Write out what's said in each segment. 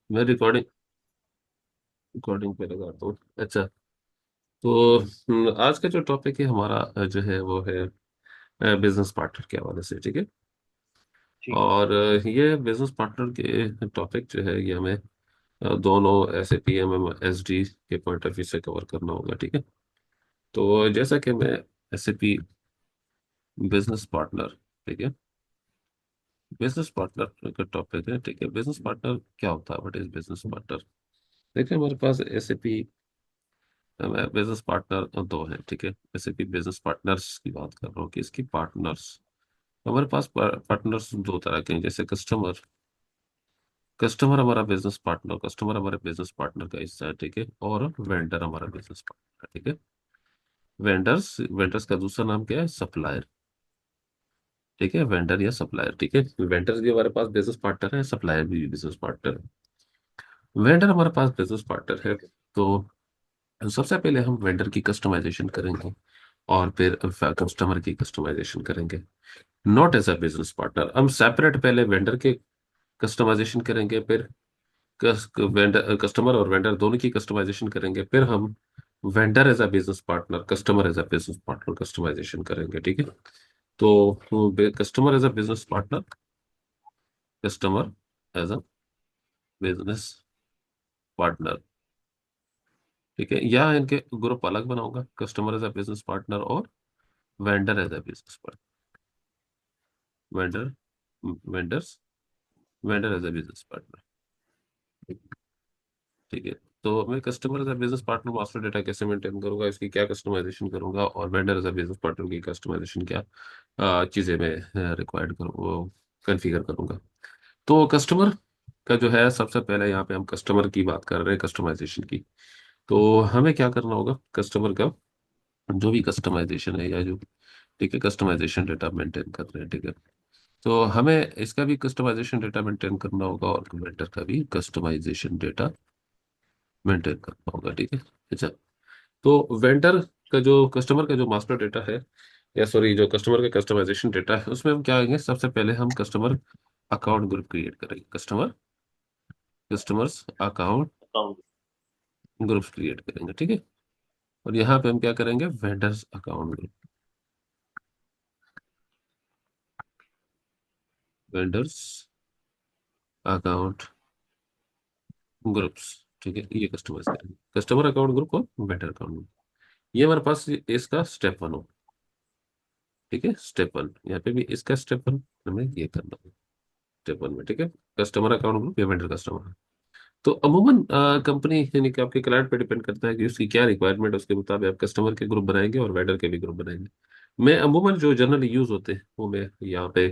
मैं recording recording पे लगाता हूँ। अच्छा। तो आज का जो टॉपिक है हमारा जो है वो है बिजनेस पार्टनर के हवाले से, ठीक है। ठीक है। और ये बिजनेस पार्टनर के टॉपिक जो है ये हमें दोनों S A P M M S D के पॉइंट ऑफ व्यू से कवर करना होगा, ठीक है। तो जैसा कि मैं S A P business partner, ठीक है, बिजनेस पार्टनर का टॉपिक है, ठीक है। बिजनेस पार्टनर क्या होता है, व्हाट इज बिजनेस पार्टनर? देखिए हमारे पास S A P business partner दो हैं, ठीक है। जैसे कि बिजनेस पार्टनर्स की बात कर रहा हूँ कि इसकी पार्टनर्स, हमारे पास पार्टनर्स दो तरह के हैं। जैसे कस्टमर, कस्टमर हमारा बिजनेस पार्टनर, कस्टमर हमारे बिजनेस पार्टनर का हिस्सा है, ठीक है। और वेंडर हमारा बिजनेस पार्टनर है, ठीक है। वेंडर्स, वेंडर्स का दूसरा नाम क्या है? सप्लायर, ठीक है। वेंडर या सप्लायर, ठीक है। वेंडर्स भी हमारे पास बिजनेस पार्टनर है, सप्लायर भी बिजनेस पार्टनर है। वेंडर हमारे पास बिजनेस पार्टनर है। तो सबसे पहले हम वेंडर की कस्टमाइजेशन करेंगे और फिर कस्टमर की कस्टमाइजेशन करेंगे, not as a business partner. हम सेपरेट पहले वेंडर के कस्टमाइजेशन करेंगे, फिर वेंडर, कस्टमर और वेंडर दोनों की कस्टमाइजेशन करेंगे, फिर हम vendor as a business partner, customer as a business partner customisation करेंगे, ठीक है। तो customer as a business partner, customer as a business partner, ठीक है। या इनके ग्रुप अलग बनाऊंगा, customer as a business partner और vendor as a business partner, vendor, vendors, vendor as a business partner, ठीक है। तो मैं customer as a business partner master data कैसे मेंटेन करूंगा, इसकी क्या कस्टमाइजेशन करूंगा, और vendor as a business partner की कस्टमाइजेशन क्या चीजें मैं रिक्वायर्ड करूँ, वो कॉन्फ़िगर करूंगा। तो कस्टमर का जो है, सबसे पहले यहाँ पे हम कस्टमर की बात कर रहे हैं, कस्टमाइजेशन की। तो हमें क्या करना होगा, कस्टमर का जो भी कस्टमाइजेशन है या जो, ठीक है, कस्टमाइजेशन डेटा मेंटेन कर रहे हैं, ठीक है। तो हमें इसका भी कस्टमाइजेशन डेटा मेंटेन करना होगा और वेंडर का भी कस्टमाइजेशन डेटा मेंटेन करना होगा, ठीक है। अच्छा। तो वेंडर का जो, कस्टमर का जो मास्टर डेटा है, या सॉरी जो कस्टमर का कस्टमाइजेशन डेटा है, उसमें हम क्या करेंगे, सबसे पहले हम कस्टमर अकाउंट ग्रुप क्रिएट करेंगे, customer, customers account account. Groups create करेंगे, ठीक है। और यहाँ पे हम क्या करेंगे, vendors account group, vendors account groups, ठीक है। ये कस्टमाइज करेंगे, कस्टमर अकाउंट ग्रुप और वेंडर अकाउंट ग्रुप। ये हमारे पास इसका स्टेप वन हो, ठीक है। स्टेप वन, यहाँ पे भी इसका स्टेप वन हमें ये करना है, स्टेप वन में, ठीक है। कस्टमर अकाउंट ग्रुप या वेंडर कस्टमर। तो अमूमन कंपनी यानी कि आपके क्लाइंट पे डिपेंड करता है कि उसकी क्या रिक्वायरमेंट है, उसके मुताबिक आप कस्टमर के ग्रुप बनाएंगे और वेंडर के भी ग्रुप बनाएंगे। मैं अमूमन जो जनरली यूज होते हैं वो मैं यहाँ पे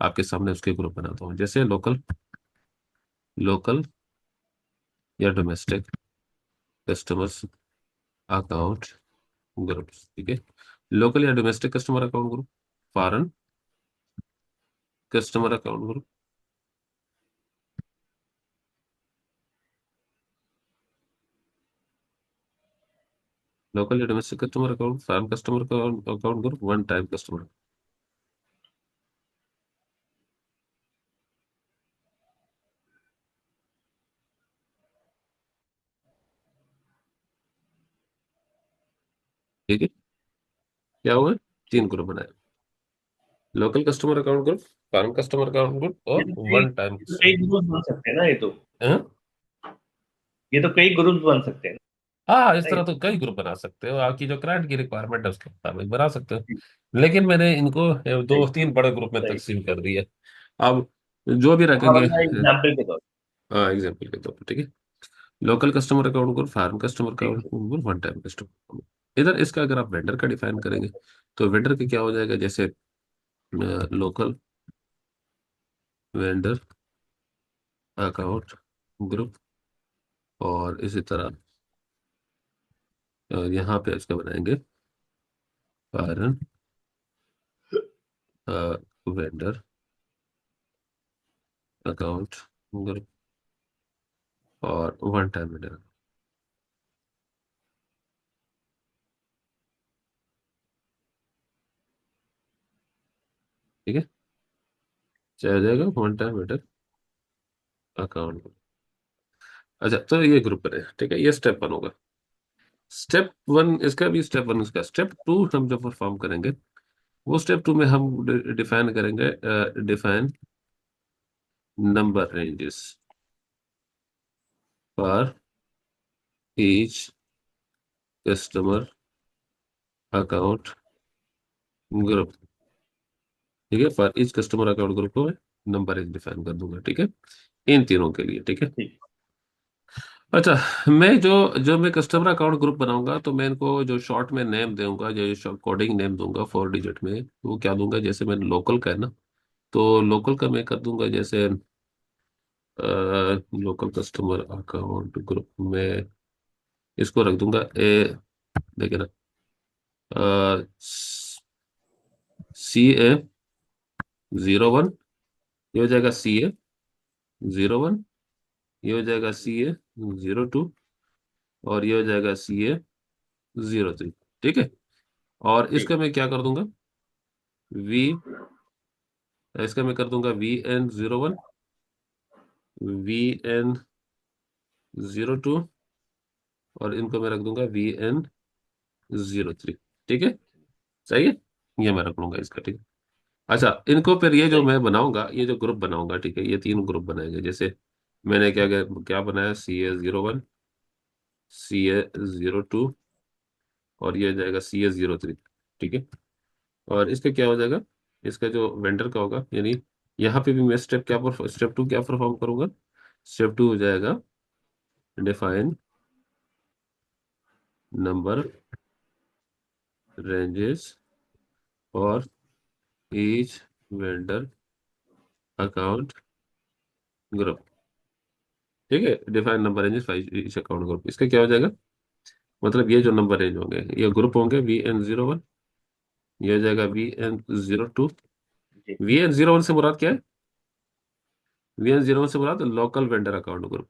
आपके सामने उसके ग्रुप बनाता हूँ, जैसे लोकल, लोकल या डोमेस्टिक कस्टमर्स अकाउंट ग्रुप्स, ठीक है। लोकल या domestic customer account group, foreign customer account group, local या domestic customer account, foreign customer account group, one time customer, ठीक है। क्या हुआ, तीन ग्रुप बनाए, local customer account group, foreign customer account group ये और तो कई वन टाइम ये तो कई कस्टमर। ग्रुप बन सकते हैं ना, हाँ। ये तो कई ग्रुप बन सकते हैं हाँ, इस ना ये तरह तो। तो कई ग्रुप बना सकते हो, आपकी जो क्लाइंट की रिक्वायरमेंट है उसके मुताबिक बना सकते हो। लेकिन मैंने इनको सही दो तीन बड़े ग्रुप में सही। तकसीम कर दिया। अब जो भी हाँ, रखेंगे, मतलब एग्जाम्पल के तौर हाँ एग्जाम्पल के तौर पर, ठीक है। Local customer account group, foreign customer पे। अकाउंट ठीक ग्रुप, वन टाइम कस्टमर। इधर इसका अगर आप वेंडर का डिफाइन करेंगे, तो वेंडर का क्या हो जाएगा, जैसे लोकल वेंडर अकाउंट ग्रुप, और इसी तरह यहाँ पे इसका बनाएंगे फॉरेन वेंडर अकाउंट ग्रुप और वन टाइम वेंडर, ठीक है। चला जाएगा वन टाइम वेंडर अकाउंट। अच्छा, तो ये ग्रुप बने, ठीक है, ये स्टेप वन होगा। स्टेप वन इसका भी, स्टेप वन इसका। स्टेप टू हम जो परफॉर्म करेंगे, वो स्टेप टू में हम डिफाइन करेंगे, define number ranges for each customer account group. ठीक है, for each customer account group को मैं नंबर रेंज डिफाइन कर दूंगा, ठीक है, इन तीनों के लिए, ठीक है। ठीक। अच्छा, मैं जो जो मैं कस्टमर अकाउंट ग्रुप बनाऊंगा, तो मैं इनको जो शॉर्ट में नेम दूंगा, जो कोडिंग नेम दूंगा 4 डिजिट में, वो क्या दूंगा, जैसे मैंने लोकल का है ना, तो लोकल का मैं कर दूंगा जैसे लोकल कस्टमर अकाउंट ग्रुप में इसको रख दूंगा देखिए ना, CA01, ये हो जाएगा CA01, ये हो जाएगा CA02, और ये हो जाएगा CA03, ठीक है। और ठीक। इसका मैं क्या कर दूंगा, वी इसका मैं कर दूंगा VN01, VN02, और इनको मैं रख दूंगा VN03, ठीक है, सही है। ये मैं रख लूंगा इसका, ठीक है। अच्छा, इनको फिर ये जो सही। मैं बनाऊंगा, ये जो ग्रुप बनाऊंगा, ठीक है, ये तीन ग्रुप बनाएंगे। जैसे मैंने क्या क्या क्या बनाया, CA01, CA02, और ये हो जाएगा CA03, ठीक है। और इसका क्या हो जाएगा, इसका जो वेंडर का होगा, यानी यहाँ पे भी मैं स्टेप टू क्या परफॉर्म करूंगा, स्टेप टू हो जाएगा define number ranges for each vendor account group, ठीक है। Define number ranges for each account group, इसका क्या हो जाएगा, मतलब ये जो नंबर रेंज होंगे, ये ग्रुप होंगे VN01, ये हो जाएगा VN02। जी। VN01 से मुराद क्या है, VN01 से मुराद local vendor account group.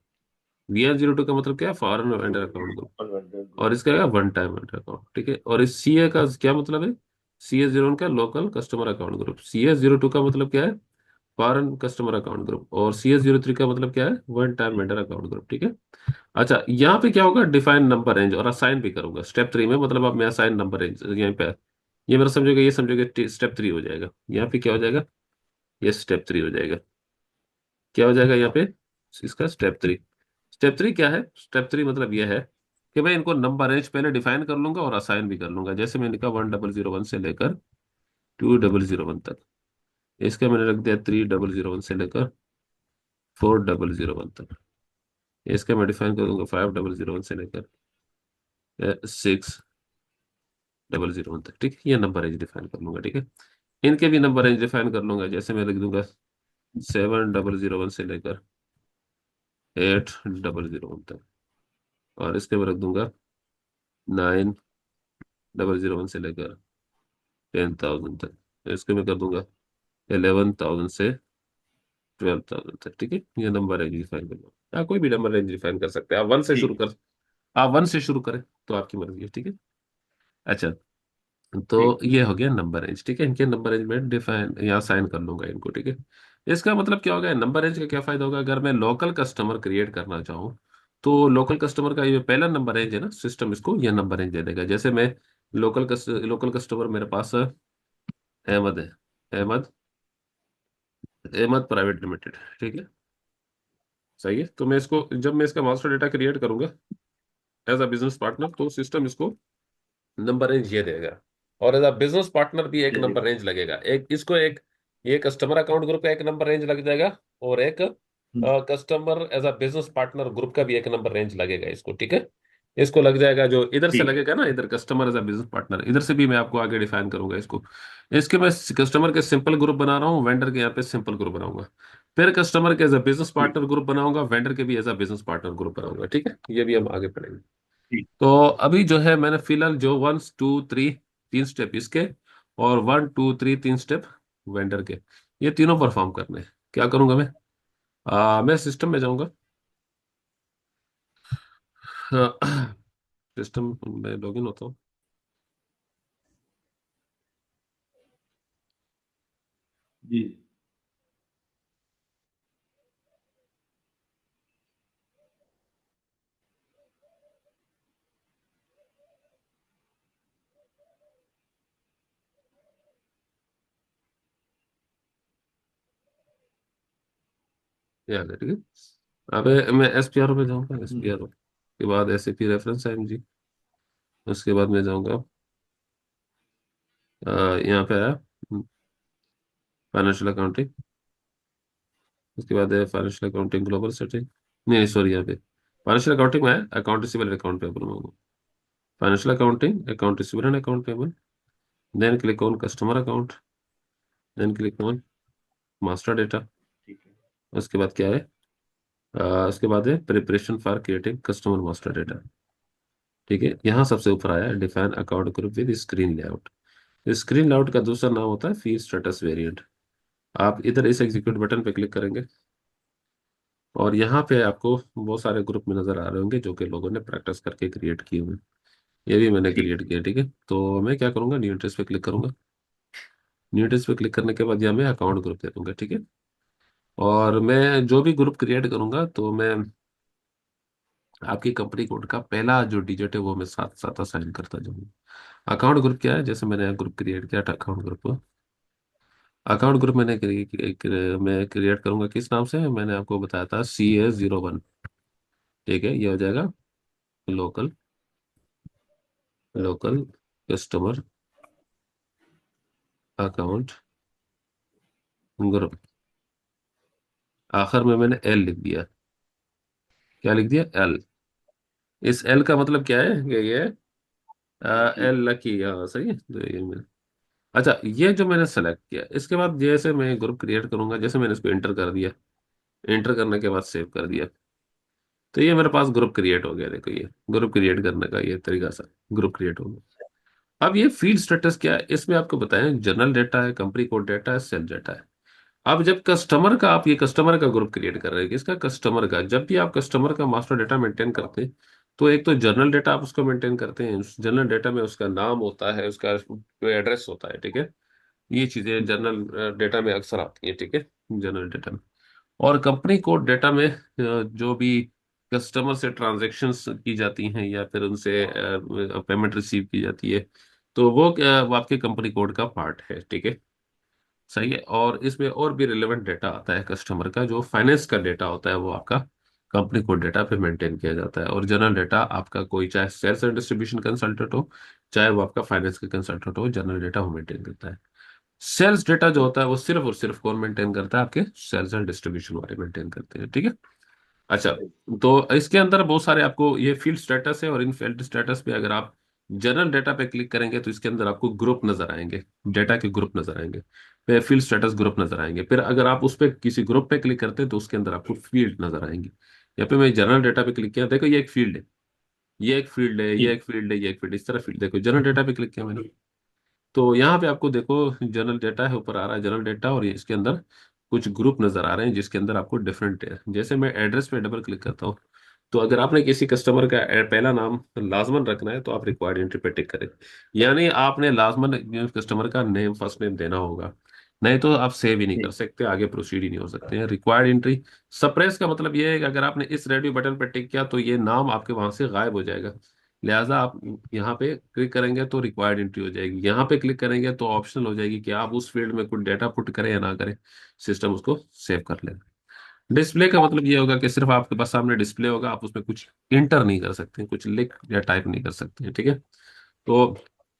VN02 का मतलब क्या है, foreign vendor okay. Account group. Group. और इसका क्या, वन टाइम वेंडर अकाउंट, ठीक है। और इस CA का क्या मतलब है, CA01 का local customer account group. CA02 का मतलब क्या है, फॉरेन कस्टमर अकाउंट ग्रुप। और CA03 का मतलब क्या है, वन टाइम जी। वेंडर अकाउंट ग्रुप, ठीक है। अच्छा, यहाँ पे क्या होगा, डिफाइन नंबर रेंज, और असाइन भी करूंगा स्टेप थ्री में, मतलब अब मैं असाइन नंबर रेंज यहाँ पे, ये मेरा समझोगे, ये समझोगे स्टेप थ्री हो जाएगा। यहाँ पे क्या हो जाएगा, ये स्टेप थ्री हो जाएगा। क्या हो जाएगा यहाँ पे, इसका स्टेप थ्री। स्टेप थ्री क्या है, स्टेप थ्री मतलब यह है कि मैं इनको नंबर रेंज पहले डिफाइन कर लूंगा और असाइन भी कर लूंगा। जैसे मैंने कहा 1001 से लेकर 2001 तक, इसका मैंने रख दिया 3001 से लेकर 4001 तक। इसका मैं डिफाइन कर दूंगा 5001 से लेकर 6001 तक, ठीक है। ये नंबर रेंज डिफाइन कर लूंगा, ठीक है। इनके भी नंबर रेंज डिफाइन कर लूंगा, जैसे मैं लिख दूंगा 7001 से लेकर 8001 तक। और इसके मैं रख दूंगा 9001 से लेकर 10,000 तक। इसके मैं कर दूंगा 11,000 से 12,000 तक, ठीक है। ये नंबर रेंज डिफाइन कर लो, आप कोई भी नंबर रेंज डिफाइन कर सकते हैं। आप वन से शुरू ठीक। कर, आप वन से शुरू करें तो आपकी मर्जी है, ठीक है। अच्छा, तो ठीक। ये हो गया नंबर रेंज, ठीक है। इनके नंबर रेंज में डिफाइन यहाँ साइन कर लूंगा इनको, ठीक है। इसका मतलब क्या होगा, नंबर रेंज का क्या फायदा होगा, अगर मैं लोकल कस्टमर क्रिएट करना चाहूँ, तो लोकल कस्टमर का ये पहला नंबर रेंज है ना, सिस्टम इसको ये नंबर रेंज दे देगा। जैसे मैं लोकल कस्टमर मेरे पास अहमद है, अहमद अहमद प्राइवेट लिमिटेड, ठीक है, सही है। तो मैं इसको, जब मैं इसका मास्टर डेटा क्रिएट करूंगा एज अ बिजनेस पार्टनर, तो सिस्टम इसको नंबर रेंज ये देगा। और एज अ बिजनेस पार्टनर भी एक दे नंबर देगा। रेंज लगेगा, एक इसको एक, ये कस्टमर अकाउंट ग्रुप का एक नंबर रेंज लग जाएगा, और एक hmm. Customer as a business partner group का भी एक नंबर रेंज लगेगा इसको, ठीक है। इसको लग जाएगा, जो इधर से ठीक है। लगेगा ना, इधर customer as a business partner, इधर से भी मैं आपको आगे डिफाइन करूंगा इसको। इसके मैं कस्टमर के सिंपल ग्रुप बना रहा हूँ, वेंडर के यहाँ पे सिंपल ग्रुप बनाऊंगा। फिर कस्टमर के एज अ बिजनेस ठीक। पार्टनर ग्रुप बनाऊंगा, वेंडर के भी as a business partner group बनाऊंगा, ठीक है। ये भी हम आगे पढ़ेंगे। ठीक। तो अभी जो है मैंने फिलहाल जो वन टू थ्री, तीन स्टेप इसके, और 1 2 3 तीन स्टेप वेंडर के, ये तीनों परफॉर्म करने हैं। क्या करूंगा मैं, मैं सिस्टम में जाऊंगा, सिस्टम में लॉगिन होता हूँ। जी। याद है, ठीक है। अब मैं एसपीआरओ पे जाऊंगा, एसपीआरओ के बाद एसएपी रेफरेंस आईएमजी। उसके बाद मैं जाऊंगा यहाँ पे आया फाइनेंशियल अकाउंटिंग। उसके बाद है फाइनेंशियल अकाउंटिंग ग्लोबल सेटिंग। नहीं सॉरी, यहाँ पे फाइनेंशियल अकाउंटिंग में है account receivable and account payable में होगा। Financial accounting, account receivable and account payable. Then click on customer account. Then click on master data. ठीक है। उसके बाद क्या है, उसके बाद है preparation for creating customer master data. ठीक है, यहाँ सबसे ऊपर आया define account group with screen layout. Screen layout का दूसरा नाम होता है फीड स्टेटस वेरिएंट। आप इधर इस एग्जीक्यूट बटन पे क्लिक करेंगे और यहाँ पे आपको बहुत सारे ग्रुप में नजर आ रहे होंगे जो कि लोगों ने प्रैक्टिस करके क्रिएट किए हुए हैं। ये भी मैंने ठीक क्रिएट किया, ठीक है। तो मैं क्या करूंगा, न्यू एंट्रीज पे क्लिक करूंगा। न्यू एंट्रीज पे क्लिक करने के बाद यहाँ मैं अकाउंट ग्रुप दे दूंगा, ठीक है। और मैं जो भी ग्रुप क्रिएट करूंगा तो मैं आपकी कंपनी कोड का पहला जो डिजिट है वो मैं साथ साथ असाइन करता जाऊंगा। अकाउंट ग्रुप क्या है, जैसे मैंने ग्रुप क्रिएट किया था अकाउंट ग्रुप। अकाउंट ग्रुप मैं क्रिएट करूंगा किस नाम से, मैंने आपको बताया था CS01। ठीक है, ये हो जाएगा local, local customer account group. आखिर में मैंने एल लिख दिया। क्या लिख दिया, एल। इस एल का मतलब क्या है कि ये है। एल लकी, हाँ सही है। तो ये मैंने, अच्छा ये जो मैंने सेलेक्ट किया, इसके बाद जैसे मैं ग्रुप क्रिएट करूंगा, जैसे मैंने इसको एंटर कर दिया, एंटर करने के बाद सेव कर दिया, तो ये मेरे पास ग्रुप क्रिएट हो गया। देखो ये ग्रुप क्रिएट करने का ये तरीका सा ग्रुप क्रिएट हो गया। अब ये फील्ड स्टेटस क्या है, इसमें आपको बताएं जनरल डेटा है, कंपनी कोड डेटा है, सेल डेटा है। अब जब कस्टमर का, आप ये कस्टमर का ग्रुप क्रिएट कर रहे हैं, किसका, कस्टमर का। जब भी आप कस्टमर का मास्टर डेटा मेंटेन करते हैं तो एक तो जनरल डेटा आप उसको मेंटेन करते हैं। जनरल डेटा में उसका नाम होता है, उसका एड्रेस होता है, ठीक है। ये चीजें जनरल डेटा में अक्सर आती हैं, ठीक है, जनरल डेटा में। और कंपनी कोड डेटा में जो भी कस्टमर से ट्रांजैक्शंस की जाती हैं या फिर उनसे पेमेंट रिसीव की जाती है, तो वो आपके कंपनी कोड का पार्ट है, ठीक है। सही है। और इसमें और भी रिलेवेंट डेटा आता है कस्टमर का, जो फाइनेंस का डेटा होता है वो आपका कंपनी कोड डेटा पे मेंटेन किया जाता है। और जनरल डेटा आपका कोई चाहे सेल्स एंड डिस्ट्रीब्यूशन कंसल्टेंट हो, चाहे वो आपका फाइनेंस का कंसल्टेंट हो, जनरल डेटा वो मेंटेन करता है। सेल्स डेटा जो होता है वो सिर्फ और सिर्फ कौन मेंटेन करता है, आपके सेल्स एंड डिस्ट्रीब्यूशन वाले मेंटेन करते हैं, ठीक है। अच्छा, तो इसके अंदर बहुत सारे आपको ये फील्ड स्टेटस है, और इन फील्ड स्टेटस पे अगर आप जनरल डेटा पे क्लिक करेंगे तो इसके अंदर आपको ग्रुप नजर आएंगे, डेटा के ग्रुप नजर आएंगे। फिर फील्ड स्टेटस ग्रुप नजर आएंगे। फिर अगर आप उस पर किसी ग्रुप पे क्लिक करते हैं तो उसके अंदर आपको फील्ड नजर आएंगी। यहाँ पे मैं जनरल डेटा पे क्लिक किया, देखो ये एक फील्ड है, ये एक फील्ड है, ये ठीक। एक फील्ड है, ये एक फील्ड, इस तरह फील्ड। देखो जनरल डेटा पे क्लिक किया मैंने, तो यहाँ पे आपको देखो जनरल डेटा है, ऊपर आ रहा है जनरल डेटा, और ये इसके अंदर कुछ ग्रुप नजर आ रहे हैं जिसके अंदर आपको डिफरेंट है। जैसे मैं एड्रेस पे डबल क्लिक करता हूँ, तो अगर आपने किसी कस्टमर का पहला नाम लाजमन रखना है तो आप रिक्वायर्ड एंट्री पे टिक करें। यानी आपने लाजमन कस्टमर का नेम, फर्स्ट नेम देना होगा, नहीं तो आप सेव ही नहीं कर ठीक। सकते, आगे प्रोसीड ही नहीं हो सकते हैं। रिक्वायर्ड एंट्री सप्रेस का मतलब ये है कि अगर आपने इस रेडियो बटन पर टिक किया तो ये नाम आपके वहां से गायब हो जाएगा। लिहाजा आप यहाँ पे क्लिक करेंगे तो रिक्वायर्ड एंट्री हो जाएगी, यहाँ पे क्लिक करेंगे तो ऑप्शनल हो जाएगी कि आप उस फील्ड में कुछ डेटा पुट करें या ना करें, सिस्टम उसको सेव कर लेगा। डिस्प्ले का मतलब ये होगा कि सिर्फ आपके पास सामने डिस्प्ले होगा, आप उसमें कुछ इंटर नहीं कर सकते, कुछ लिख या टाइप नहीं कर सकते, ठीक है। तो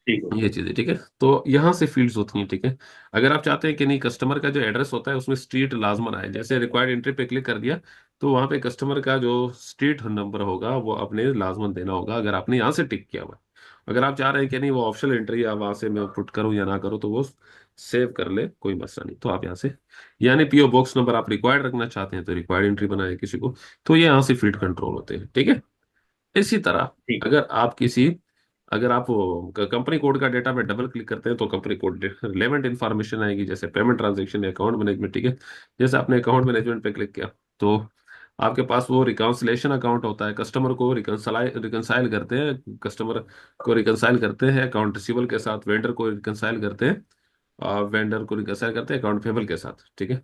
ठीक है। ये चीजें, ठीक है। तो यहाँ से फील्ड्स होती हैं, ठीक है। अगर आप चाहते हैं कि नहीं कस्टमर का जो एड्रेस होता है उसमें स्ट्रीट लाजमन आए, जैसे रिक्वायर्ड एंट्री पे क्लिक कर दिया, तो वहाँ पे कस्टमर का जो स्ट्रीट नंबर होगा वो अपने लाजमन देना होगा, अगर आपने यहाँ से टिक किया हुआ है। अगर आप चाह रहे हैं कि नहीं वो ऑप्शनल एंट्री या वहां से मैं पुट करूँ या ना करूँ, तो वो सेव कर ले, कोई मसला नहीं। तो आप यहाँ से, यानी पीओ बॉक्स नंबर आप रिक्वायर्ड रखना चाहते हैं तो रिक्वायर्ड एंट्री बनाए किसी को, तो ये यहाँ से फील्ड कंट्रोल होते हैं, ठीक है। इसी तरह ठीक। अगर आप किसी, अगर आप कंपनी कोड का डेटा में डबल क्लिक करते हैं तो कंपनी कोड रिलेवेंट इंफॉर्मेशन आएगी, जैसे पेमेंट ट्रांजैक्शन या अकाउंट मैनेजमेंट, ठीक है। जैसे आपने अकाउंट मैनेजमेंट पे क्लिक किया तो आपके पास वो रिकॉन्सिलेशन अकाउंट होता है, कस्टमर को रिकंसाइल करते हैं, कस्टमर को रिकंसाइल करते हैं अकाउंट रिसीवल के साथ, वेंडर को रिकंसाइल करते हैं, वेंडर को रिकंसाइल करते हैं अकाउंट पेबल के साथ, ठीक है।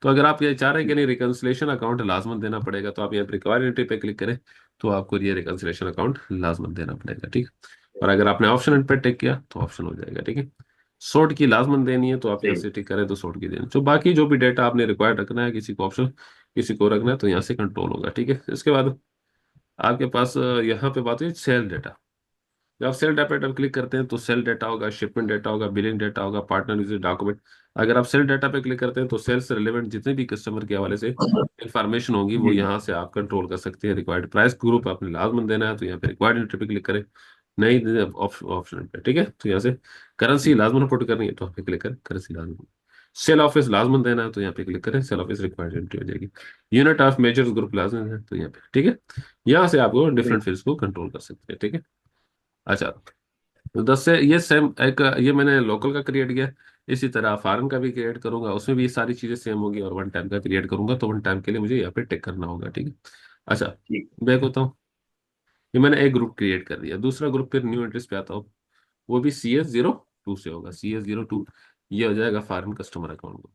तो अगर आप ये चाह रहे हैं कि ठीक। नहीं रिकंसिलेशन अकाउंट लाजमन देना पड़ेगा, तो आप यहाँ रिक्वायर्ड एंट्री पे क्लिक करें, तो आपको ये रिकंसिलेशन अकाउंट लाजमन देना पड़ेगा, ठीक है। और अगर आपने ऑप्शन पे टिक किया तो ऑप्शन हो जाएगा, ठीक है। सॉर्ट की लाजमन देनी है तो आप यहाँ सही। से टिक करें तो सॉर्ट की देनी, तो बाकी जो भी डेटा आपने रिक्वायर्ड रखना है, किसी को ऑप्शन किसी को रखना है तो यहाँ से कंट्रोल होगा, ठीक है। इसके बाद आपके पास यहाँ पे बात हुई सेल डेटा। जब आप सेल डाटा पे क्लिक करते हैं तो सेल डेटा होगा, शिपमेंट डेटा होगा, बिलिंग डेटा होगा, पार्टनर विजिट डॉक्यूमेंट। अगर आप सेल डेटा पे क्लिक करते हैं तो सेल से रिलेवेंट जितने भी कस्टमर के हवाले से इंफॉर्मेशन होगी वो जी। यहाँ से आप कंट्रोल कर सकते हैं। रिक्वायर्ड प्राइस ग्रुप आपने लाजमन देना है तो यहाँ पे रिक्वायर्ड एंट्री पे क्लिक करें, नहीं ऑप्शन पे, ठीक है। तो यहाँ से करेंसी लाजमन पुट करनी है तो यहाँ पे क्लिक करें करेंसी लाजमन। सेल ऑफिस लाजमन देना है तो यहाँ पे क्लिक करें, सेल ऑफिस रिक्वायर्ड एंट्री हो जाएगी। यूनिट ऑफ मेजर्स ग्रुप लाजमन है तो यहाँ पे, ठीक है। यहाँ से आपको सही। डिफरेंट फील्ड्स को कंट्रोल कर सकते हैं, ठीक है। अच्छा, तो 10 से ये सेम एक ये मैंने लोकल का क्रिएट किया। इसी तरह फॉरेन का भी क्रिएट करूंगा, उसमें भी ये सारी चीजें सेम होगी, और वन टाइम का क्रिएट करूंगा तो वन टाइम के लिए मुझे यहाँ पे टिक करना होगा, ठीक है। अच्छा, ठीक। बैक होता हूँ। ये मैंने एक ग्रुप क्रिएट कर दिया, दूसरा ग्रुप फिर न्यू एड्रेस पे आता हूँ। वो भी CS02 से होगा, CS02। ये हो जाएगा फॉरेन कस्टमर अकाउंट।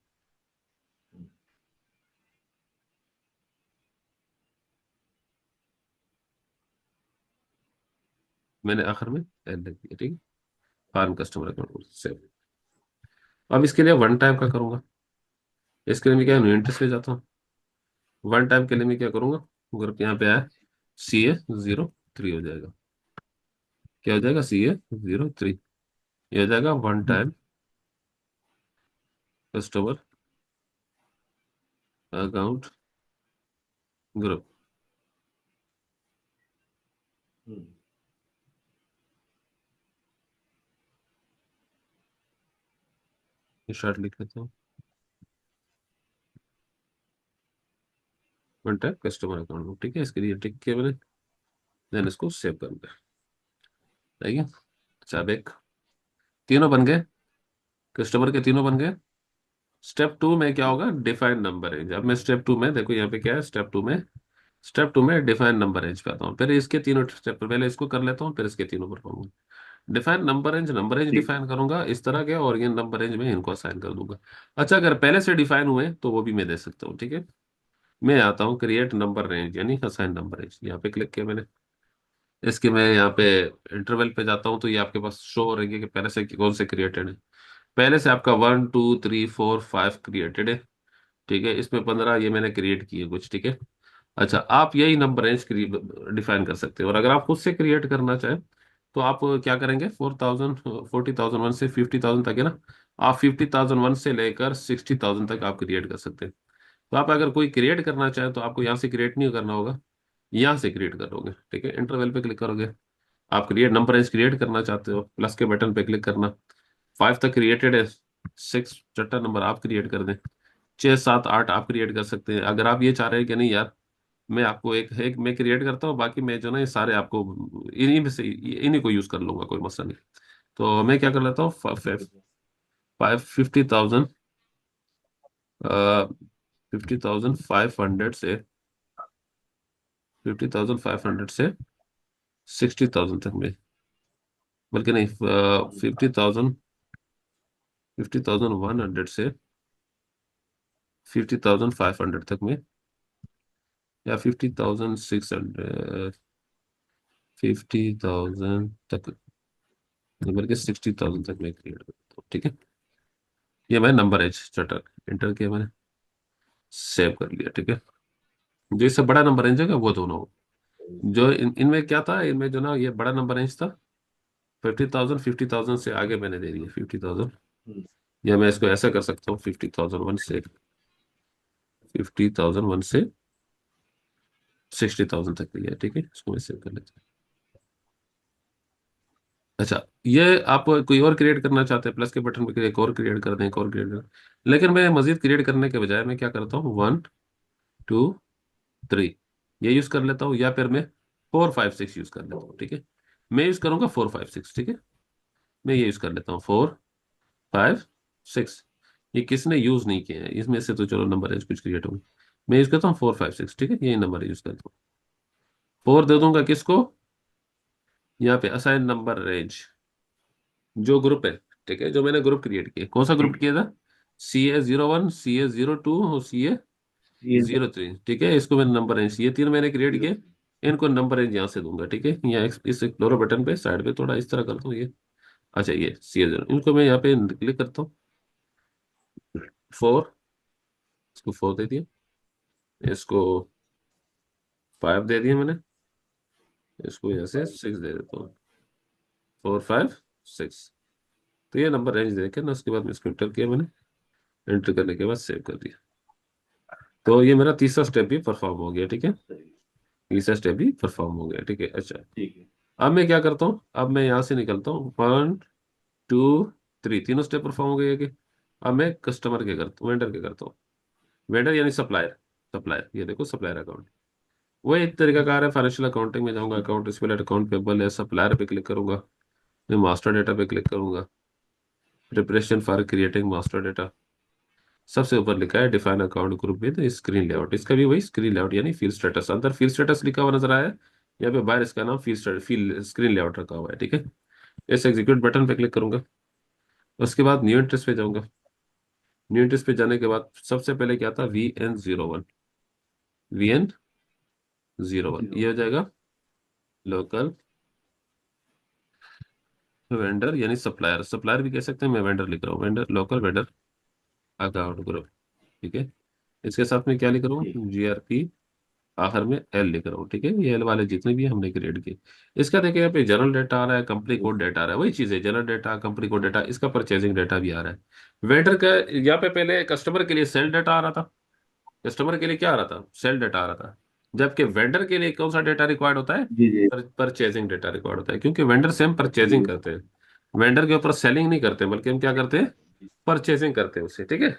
मैंने आखिर में एल लिख दिया, ठीक है। Foreign customer account save. अब इसके लिए वन टाइम का करूंगा। इसके लिए मैं क्या न्यू एड्रेस पे जाता हूँ। वन टाइम के लिए मैं क्या करूंगा, ग्रुप यहाँ पे आया, CA03 हो जाएगा। क्या हो जाएगा, CA03। ये हो जाएगा one time customer account group. Hmm. Short लिख लेता हूँ, one time customer account group, ठीक है। इसके लिए टिक किया मैंने, देन इसको सेव कर दिया, ठीक है। अच्छा, अब एक तीनों बन गए, कस्टमर के तीनों बन गए। स्टेप टू में क्या होगा, डिफाइन नंबर रेंज। अब मैं स्टेप टू में देखो यहाँ पे क्या है, स्टेप टू में डिफाइन नंबर रेंज पे आता हूँ। फिर इसके तीनों स्टेप पर पहले इसको कर लेता हूँ, फिर इसके तीनों पर पाऊंगा। डिफाइन नंबर रेंज ठीक। डिफाइन करूंगा इस तरह के, और ये नंबर रेंज में इनको असाइन कर दूंगा। अच्छा, अगर पहले से डिफाइन हुए तो वो भी मैं दे सकता हूँ, ठीक है। मैं आता हूँ क्रिएट नंबर रेंज यानी असाइन नंबर रेंज, यहाँ पे क्लिक किया मैंने। इसके मैं यहाँ पे इंटरवल पे जाता हूँ तो ये आपके पास शो हो रही है कि पहले से कौन से क्रिएटेड है। पहले से आपका 1 2 3 4 5 क्रिएटेड है, ठीक है। इसमें 15 ये मैंने क्रिएट किए कुछ, ठीक है। अच्छा, आप यही नंबर रेंज डिफाइन कर सकते हो, और अगर आप खुद से क्रिएट करना चाहें तो आप क्या करेंगे, 4000 40,001 से 50,000 तक है ना। आप 50,001 से लेकर 60,000 तक आप क्रिएट कर सकते हैं। तो आप अगर कोई क्रिएट करना चाहें तो आपको यहाँ से क्रिएट नहीं करना होगा, यहाँ से क्रिएट करोगे, ठीक है। इंटरवल पे क्लिक करोगे, आप क्रिएट नंबर रेंज क्रिएट करना चाहते हो, प्लस के बटन पे क्लिक करना। 5 तक क्रिएटेड है, 6 छठा नंबर आप क्रिएट कर दें, 6 7 8 आप क्रिएट कर सकते हैं। अगर आप ये चाह रहे हैं कि नहीं यार, मैं आपको एक एक मैं क्रिएट करता हूँ, बाकी मैं जो ना ये सारे आपको इन्हीं में से इन्हीं को यूज कर लूंगा, कोई मसला नहीं। तो मैं क्या कर लेता हूँ, ठीक है। 50,000 50,500 से 50,500 से 60,000 तक में, बल्कि नहीं, 50,100 से 50,500 तक में, या 50,600, 50,000 तक, बल्कि 60,000 तक मैं क्रिएट करता हूँ, ठीक है। ये मैं नंबर एज चटर इंटर किया मैंने, सेव कर लिया, ठीक है। जो इससे बड़ा नंबर रेंज है वो दोनों हो। जो इनमें क्या था, इनमें जो ना ये बड़ा नंबर रेंज था, 50,000 से आगे मैंने दे दिया 50,000। हम्म। या मैं इसको ऐसा कर सकता हूँ, 50,001 से 60,000 तक दिया, ठीक है। इसको मैं सेव कर लेता हूँ। अच्छा, ये आप कोई और क्रिएट करना चाहते हैं, प्लस के बटन पे एक और क्रिएट कर दें, एक और क्रिएट कर, लेकिन मैं मजीद क्रिएट करने के बजाय मैं क्या करता हूँ, 1 2 3 ये यूज कर लेता हूँ, या फिर मैं 4 5 6 यूज कर लेता हूँ, ठीक है। मैं यूज करूंगा 4 5 6, ठीक है। मैं ये यूज कर लेता हूँ 4 5 6। ये किसने यूज नहीं किया है इसमें से, तो चलो नंबर रेंज कुछ क्रिएट होंगे। मैं यूज करता हूँ 4 5 6, ठीक है। यही नंबर यूज करता हूँ, 4 दे दूंगा किसको, यहाँ पे असाइन नंबर रेंज, जो ग्रुप है, ठीक है। जो मैंने ग्रुप क्रिएट किया, कौन सा ग्रुप ठीक। किया था, CA01, CA02 और CA ये 03, ठीक है। इसको मैंने नंबर रेंज ये तीन मैंने क्रिएट जीरो। किए, इनको नंबर रेंज यहाँ से दूंगा, ठीक है। यहाँ इस एक्सप्लोरर बटन पे साइड पे थोड़ा इस तरह करता हूँ ये, अच्छा ये CS0 इनको मैं यहाँ पे क्लिक करता हूँ। 4, इसको 4 दे दिया, इसको 5 दे दिया मैंने, इसको यहाँ से 6 दे देता हूँ। 4 5 6। तो ये नंबर रेंज देके ना उसके बाद मैं इसको एंटर किया मैंने, एंटर करने के बाद सेव कर दिया। तो ये मेरा तीसरा स्टेप भी परफॉर्म हो गया, ठीक है। सही। तीसरा स्टेप भी परफॉर्म हो गया, ठीक है। अच्छा, ठीक है। अब मैं क्या करता हूँ, अब मैं यहाँ से निकलता हूँ। 1 2 3 तीनों स्टेप परफॉर्म हो गए कि। अब मैं कस्टमर के करता हूँ, वेंडर के करता हूँ। वेंडर यानी सप्लायर। सप्लायर, ये देखो सप्लायर अकाउंट। वो एक तरीका कार है, फाइनेंशियल अकाउंटिंग में जाऊंगा, अकाउंट रिसीवेबल, अकाउंट पेबल है, सप्लायर पे क्लिक करूंगा, मैं मास्टर डेटा पे क्लिक करूंगा, preparation for creating master data. सबसे ऊपर लिखा है define account group with screen layout, इसका भी वही स्क्रीन लेआउट यानी फील्ड स्टेटस, अंदर फील्ड स्टेटस लिखा हुआ नजर आया है। यहाँ पे बाहर इसका नाम फील्ड स्क्रीन लेआउट रखा हुआ है, ठीक है। इस एग्जीक्यूट बटन पे क्लिक करूंगा, उसके बाद न्यू इंटरेस्ट पे जाऊंगा। न्यू इंटरेस्ट पे जाने के बाद सबसे पहले क्या था, VN01। VN01 zero. ये हो जाएगा लोकल वेंडर यानी सप्लायर, सप्लायर भी कह सकते हैं, मैं वेंडर लिख रहा हूँ, vendor local vendor account group, ठीक है। इसके साथ में क्या लिख रहा ठीक हूँ, है। GRP, आखिर में एल लिख रहा हूँ, ठीक है। ये एल वाले जितने भी हमने क्रिएट किए, इसका देखिए यहाँ पे जनरल डेटा आ रहा है, कंपनी कोड डेटा आ रहा है, वही चीज है, general data, company code data, इसका परचेजिंग डेटा भी आ रहा है। वेंडर का यहाँ पे पहले कस्टमर के लिए सेल डेटा आ रहा था, कस्टमर के लिए क्या आ रहा था, सेल डेटा आ रहा था। जबकि वेंडर के लिए कौन सा डेटा रिक्वायर्ड होता है, जी जी परचेजिंग डेटा रिक्वायर्ड होता है, क्योंकि वेंडर से हम जी। परचेजिंग करते हैं। वेंडर के ऊपर सेलिंग नहीं करते, बल्कि हम क्या करते हैं, परचेजिंग करते हैं उससे, ठीक है।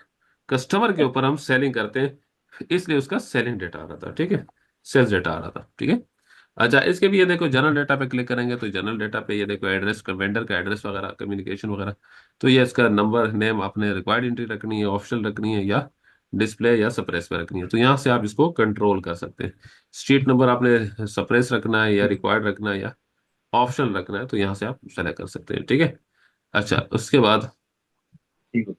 कस्टमर के ऊपर हम सेलिंग करते हैं, इसलिए उसका सेलिंग डेटा आ रहा था, ठीक है। सेल्स डेटा आ रहा था, ठीक है। अच्छा, इसके भी ये देखो जनरल डेटा पे क्लिक करेंगे तो जनरल डेटा पे ये देखो एड्रेस का, वेंडर का एड्रेस वगैरह, कम्युनिकेशन वगैरह। तो ये इसका नंबर, नेम आपने रिक्वायर्ड एंट्री रखनी है, ऑप्शनल रखनी है, या डिस्प्ले या सप्रेस पे रखनी है, तो यहाँ से आप इसको कंट्रोल कर सकते हैं। स्ट्रीट नंबर आपने सप्रेस रखना है या ठीक रिक्वायर्ड रखना है या ऑप्शनल रखना है, तो यहाँ से आप सेलेक्ट कर सकते हैं, ठीक है। अच्छा, उसके बाद, ठीक है।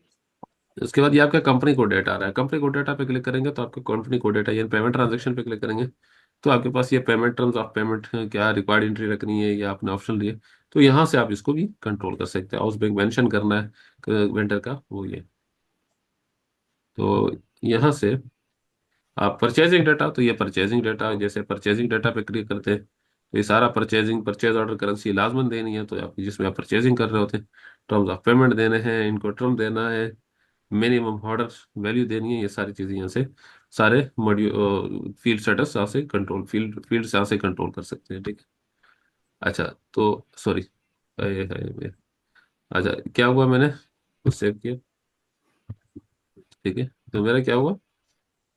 उसके बाद ये आपका कंपनी कोड डेटा आ रहा है, कंपनी कोड डेटा पे क्लिक करेंगे तो आपका कंपनी कोड डेटा, यानी पेमेंट ट्रांजेक्शन पे क्लिक करेंगे तो आपके पास ये पेमेंट, टर्म्स ऑफ पेमेंट, क्या रिक्वायर्ड एंट्री रखनी है या आपने ऑप्शन लिए, तो यहाँ से आप इसको भी कंट्रोल कर सकते हैं। हाउस बैंक मेंशन करना है वेंडर का, वो ये। तो यहाँ से आप परचेजिंग डाटा, तो ये परचेजिंग डाटा, जैसे परचेजिंग डाटा पे क्लिक करते हैं तो ये सारा परचेजिंग, परचेज ऑर्डर, करेंसी लाजमन देनी है तो आप जिसमें आप परचेजिंग कर रहे होते हैं, टर्म्स ऑफ पेमेंट देने हैं, इनको टर्म देना है, मिनिमम ऑर्डर वैल्यू देनी है, ये सारी चीजें यहाँ से सारे मॉड्यूल फील्ड स्टेटस यहाँ से कंट्रोल, फील्ड से यहाँ से कंट्रोल कर सकते हैं, ठीक है। अच्छा, तो सॉरी, अच्छा क्या हुआ, मैंने कुछ सेव किया, ठीक है। तो मेरा क्या हुआ,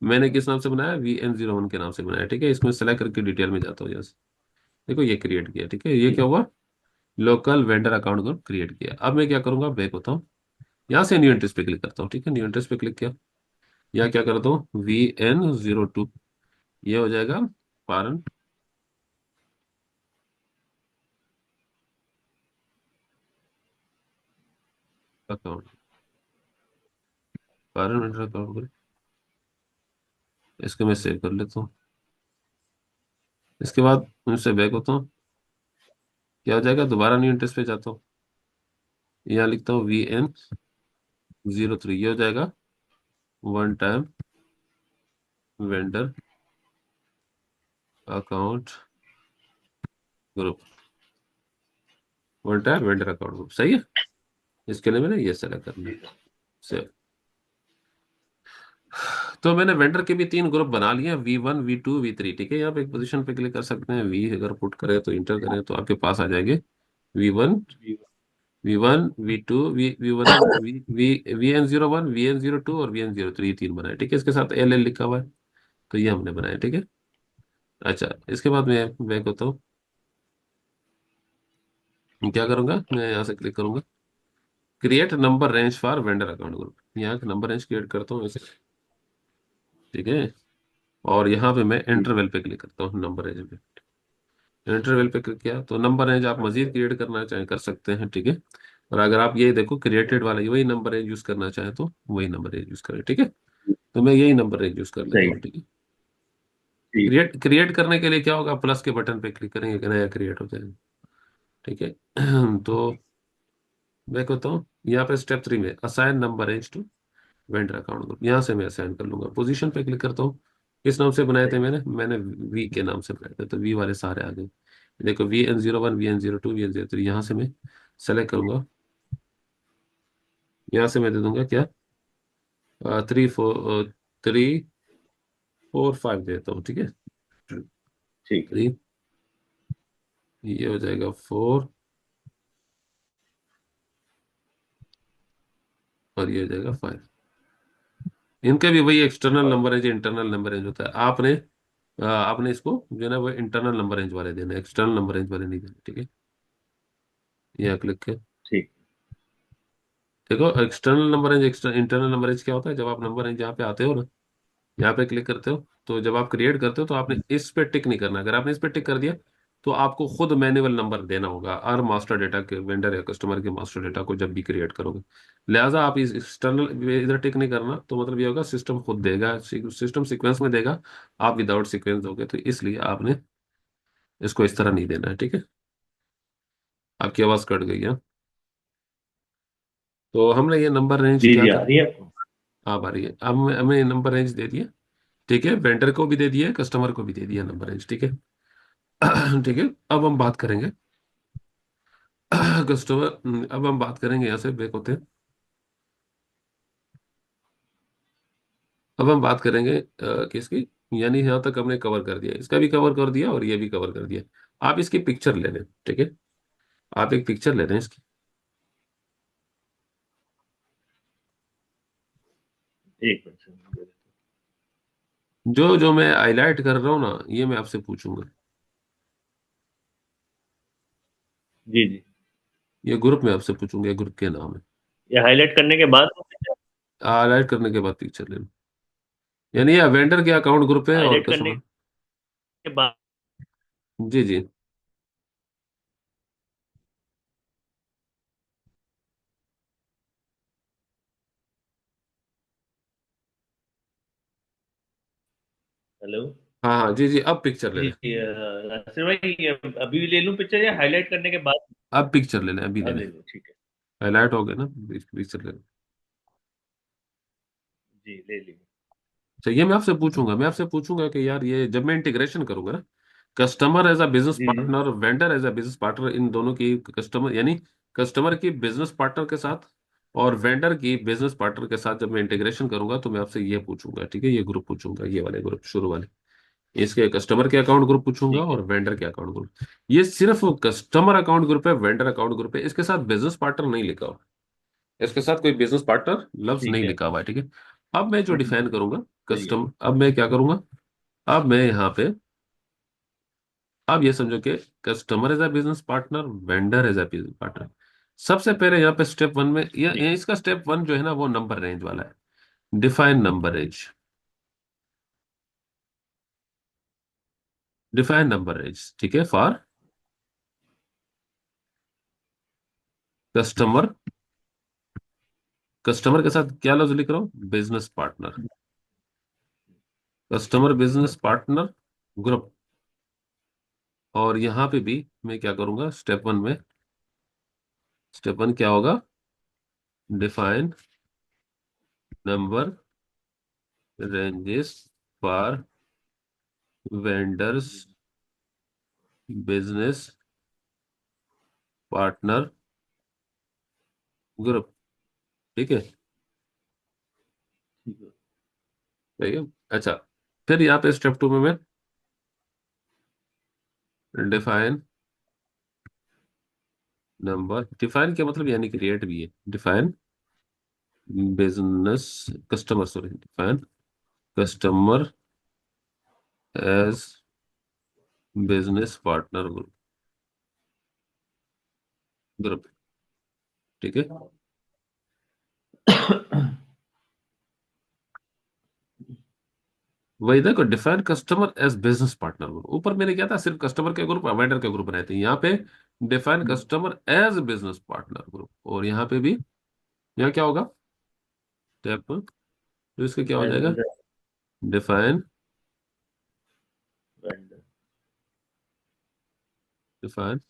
मैंने किस नाम से बनाया, VN01 के नाम से बनाया, ठीक है। इसमें सेलेक्ट करके डिटेल में जाता हूँ यहाँ से, देखो ये क्रिएट किया, ठीक है। ये क्या ठीक हुआ, local vendor account group create किया। अब मैं क्या करूंगा, बैक होता हूँ, यहाँ से न्यू इंटरेस्ट पे क्लिक करता हूँ, ठीक है। न्यू इंटरेस्ट पे क्लिक किया, या क्या करता हूँ, VN02, ये हो जाएगा foreign account, foreign vendor account group, इसको मैं सेव कर लेता हूँ। इसके बाद उनसे बैक होता हूँ, क्या हो जाएगा, दोबारा न्यू इंटरेस्ट पे जाता हूँ, यहाँ लिखता हूँ VN03, ये हो जाएगा one time vendor account group, one time vendor account group, सही है। इसके लिए मैंने ये सेलेक्ट करना है, ठीक। सेव। तो मैंने वेंडर के भी 3 ग्रुप बना लिए, V1 V2 V3, ठीक है। यहाँ पे एक पोजीशन पे क्लिक कर सकते हैं, वी अगर पुट करें तो इंटर करें तो आपके पास आ जाएंगे V1, ji. V1 V2, we one VN01, VN02 और VN03, 3 बनाए, ठीक है। इसके साथ LL लिखा हुआ है, तो ये हमने बनाया, ठीक है। अच्छा, इसके बाद मैं बैक होता हूँ, क्या करूंगा, मैं यहाँ से क्लिक करूंगा, create number range for vendor account group, यहाँ एक नंबर रेंज क्रिएट करता हूँ ऐसे, ठीक है। और यहाँ पे मैं ठीक। इंटरवल पे क्लिक करता हूँ, नंबर रेंज पे, इंटरवल पे क्लिक किया तो नंबर रेंज आप मजीद क्रिएट करना चाहें कर सकते हैं, ठीक है। और अगर आप ये देखो क्रिएटेड वाला वही नंबर रेंज यूज करना चाहें तो वही नंबर रेंज यूज करें, ठीक है। तो मैं यही नंबर रेंज यूज कर लेता सही। हूँ, ठीक है। ठीक। क्रिएट क्रिएट करने के लिए क्या होगा, प्लस के बटन पे क्लिक करेंगे कि नया क्रिएट हो जाएगा, ठीक है। तो मैं कहता हूँ यहाँ पे स्टेप 3 में assign number range to vendor account group, यहाँ से मैं असाइन कर लूंगा। पोजीशन पे क्लिक करता हूँ। किस नाम से बनाए थे सही। मैंने वी के नाम से बनाए थे, तो वी वाले सारे आ गए। देखो VN01, VN02, VN03, यहाँ से मैं सेलेक्ट करूंगा। यहाँ से मैं दे दूंगा क्या, 3 4 3 4 5 देता हूँ, ठीक है। ठीक है। 3, ये हो जाएगा 4, और ये हो जाएगा 5। इनका भी वही एक्सटर्नल और number range internal number range होता है। आपने इसको जो है ना वो इंटरनल नंबर रेंज वाले देने, एक्सटर्नल नंबर रेंज वाले नहीं देने, ठीक है। यहाँ क्लिक है। ठीक। देखो external number range, internal number range क्या होता है, जब आप नंबर रेंज यहाँ पे आते हो ना, यहाँ पे क्लिक करते हो, तो जब आप क्रिएट करते हो तो आपने इस पे टिक नहीं करना। अगर आपने इस पे टिक कर दिया तो आपको खुद मैन्युअल नंबर देना होगा और मास्टर डेटा के वेंडर या कस्टमर के मास्टर डेटा को जब भी क्रिएट करोगे। लिहाजा आप इस एक्सटर्नल इधर टिक नहीं करना, तो मतलब ये होगा सिस्टम खुद देगा, सिस्टम सीक्वेंस में देगा, आप विदाउट सीक्वेंस दोगे, तो इसलिए आपने इसको इस तरह नहीं देना है, ठीक है। आपकी आवाज कट गई है। तो हमने ये नंबर रेंज जी क्या जी, कर, आ रही है आपको? आप आ रही है, अब हमने ये नंबर रेंज दे दिया, ठीक है। वेंडर को भी दे दिया, कस्टमर को भी दे दिया नंबर रेंज, ठीक है। ठीक है। अब हम बात करेंगे कस्टमर, अब हम बात करेंगे यहाँ से बैक होते हैं। अब हम बात करेंगे किसकी, यानी यहाँ तक हमने कवर कर दिया, इसका भी कवर कर दिया और ये भी कवर कर दिया। आप इसकी पिक्चर ले लें, ठीक है। आप एक पिक्चर ले लें इसकी। एक मिनट से दे देता जो जो मैं हाईलाइट कर रहा हूँ ना, ये मैं आपसे पूछूंगा। हूँ। जी जी। ये ग्रुप में आपसे पूछूंगा, ये ग्रुप के नाम है। ये हाईलाइट करने के बाद, हाईलाइट करने के बाद पिक्चर ले लो, यानी ये वेंडर के अकाउंट ग्रुप है और हाईलाइट करने कस्टमर। के बाद। जी जी। हेलो। हाँ हाँ, जी जी, अब पिक्चर ले जी लें। जी, नासिर भाई, ये अभी ले लूँ पिक्चर या हाईलाइट करने के बाद? अब पिक्चर ले लें, अभी ले अब लें। ले लूँ, ठीक है। हाईलाइट हो गया ना, पिक्चर ले लें। जी, ले ली। अच्छा, ये मैं आपसे पूछूंगा कि यार ये जब मैं इंटीग्रेशन करूंगा ना, कस्टमर एज अ बिजनेस जी जी। Partner, vendor as a business partner, इन दोनों की, कस्टमर यानी कस्टमर की बिजनेस पार्टनर के साथ और वेंडर की बिजनेस पार्टनर के साथ जब मैं इंटीग्रेशन करूंगा, तो मैं आपसे ये पूछूंगा, ठीक है। ये ग्रुप पूछूंगा, ये वाले ग्रुप शुरू वाले, इसके कस्टमर के अकाउंट ग्रुप पूछूंगा ठीक है। और वेंडर के अकाउंट ग्रुप। ये सिर्फ कस्टमर अकाउंट ग्रुप है, वेंडर अकाउंट ग्रुप है, इसके साथ बिजनेस पार्टनर नहीं लिखा हुआ, इसके साथ कोई बिजनेस पार्टनर लफ्ज नहीं ठीक है। लिखा हुआ है, ठीक है। अब मैं जो डिफाइन करूंगा सही है। अब मैं क्या करूंगा, अब मैं यहाँ पे, अब ये समझो कि customer as a business partner, vendor as a business partner. सबसे पहले यहाँ पे स्टेप 1 में ठीक। इसका स्टेप 1 जो है ना वो नंबर रेंज वाला है। Define number range, define number range, ठीक है, फॉर कस्टमर, कस्टमर के साथ क्या लफ्ज लिख रहा हूँ, business partner, customer business partner group. और यहाँ पे भी मैं क्या करूंगा, स्टेप 1 में, स्टेप 1 क्या होगा, define number ranges for vendors business partner group, ठीक है। ठीक है। ठीक है। अच्छा, फिर यहाँ पे स्टेप 2 में मैं डिफाइन नंबर, डिफाइन क्या मतलब, यानी क्रिएट भी है, define business customer, sorry, define customer as business partner group, group, ठीक है। वही देखो, define customer as business partner group, ऊपर मैंने क्या था, सिर्फ कस्टमर के ग्रुप वेंडर के ग्रुप रहते हैं, यहाँ पे define customer as business partner group. और यहाँ पे भी, यहाँ क्या होगा, स्टेप तो इसका क्या हो जाएगा, vendor. Define, vendor. Define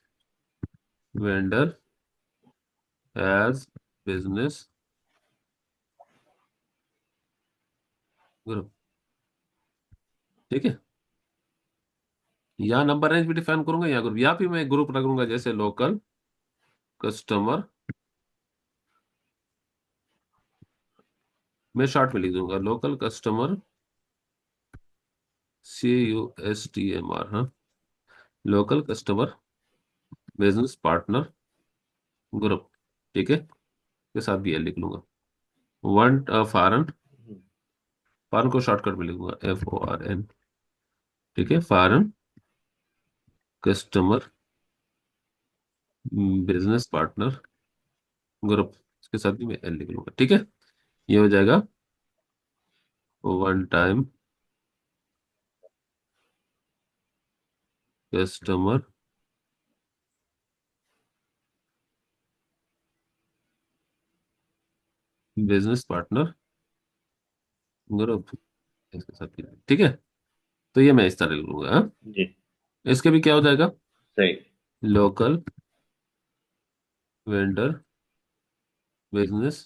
vendor as business group. ठीक है, या नंबर रेंज भी डिफाइन करूंगा या ग्रुप, या फिर मैं ग्रुप रखूंगा जैसे लोकल कस्टमर, मैं शॉर्ट में लिख दूंगा लोकल कस्टमर, CUSTMR, हाँ, local customer business partner group. ठीक है, के साथ भी एल लिख लूंगा। वन फॉरन, फॉरन को शॉर्टकट में लिखूंगा FORN। ठीक है, फॉरन कस्टमर बिजनेस पार्टनर ग्रुप, इसके साथ भी मैं एल लिख लूंगा। ठीक है, ये हो जाएगा one time customer business partner group, इसके साथ भी। ठीक है, तो ये मैं इस तरह लिख लूंगा, हाँ? जी। इसके भी क्या हो जाएगा, सही। Local vendor business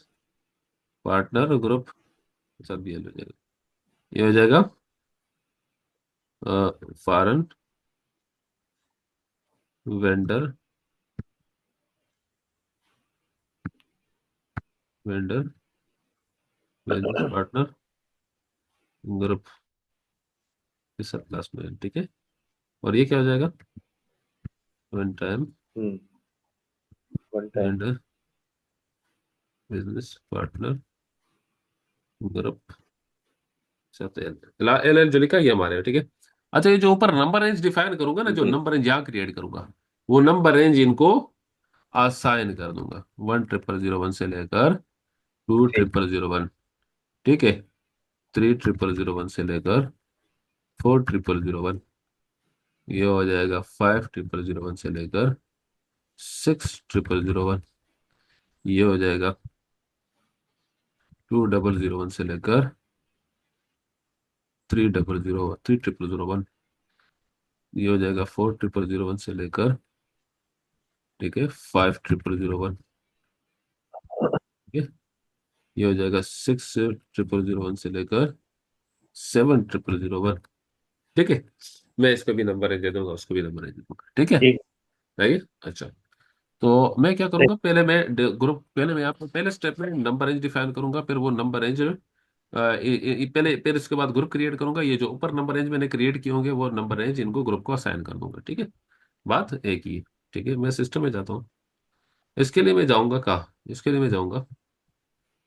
partner group, सब भी एल हो जाएगा। ये हो जाएगा foreign vendor vendor business partner group के सब क्लास में। ठीक है, और ये क्या हो जाएगा, one time hmm. One time. Vendor business partner group, सब एल एल एल जो लिखा है ये हमारे, ठीक है। अच्छा, ये जो ऊपर नंबर रेंज डिफाइन करूंगा ना, जो जी। नंबर रेंज यहाँ क्रिएट करूंगा, वो नंबर रेंज इनको असाइन कर दूंगा, 10001 से लेकर टू ठीक। ट्रिपल जीरो वन ठीक है, 3001 से लेकर 4001, ये हो जाएगा 5001 से लेकर 6001, ये हो जाएगा 2001 से लेकर 3001, ये हो जाएगा 4001 से लेकर, ठीक है, 5001। ठीक है, ये हो जाएगा 6001 से लेकर 7001। ठीक है, मैं इसको भी नंबर रेंज दे दूंगा, उसको भी नंबर रेंज दे दूंगा। ठीक है, ठीक। है अच्छा। तो मैं क्या सही। करूंगा, पहले मैं ग्रुप, पहले मैं आपको पहले स्टेप में नंबर रेंज डिफाइन करूंगा, फिर वो नंबर रेंज पहले, फिर इसके बाद ग्रुप क्रिएट करूंगा। ये जो ऊपर नंबर रेंज मैंने क्रिएट किए होंगे वो नंबर रेंज इनको ग्रुप को असाइन कर दूंगा। ठीक है, बात एक ही है। ठीक है, मैं सिस्टम में जाता हूँ। इसके लिए मैं जाऊंगा कहाँ, इसके लिए मैं जाऊंगा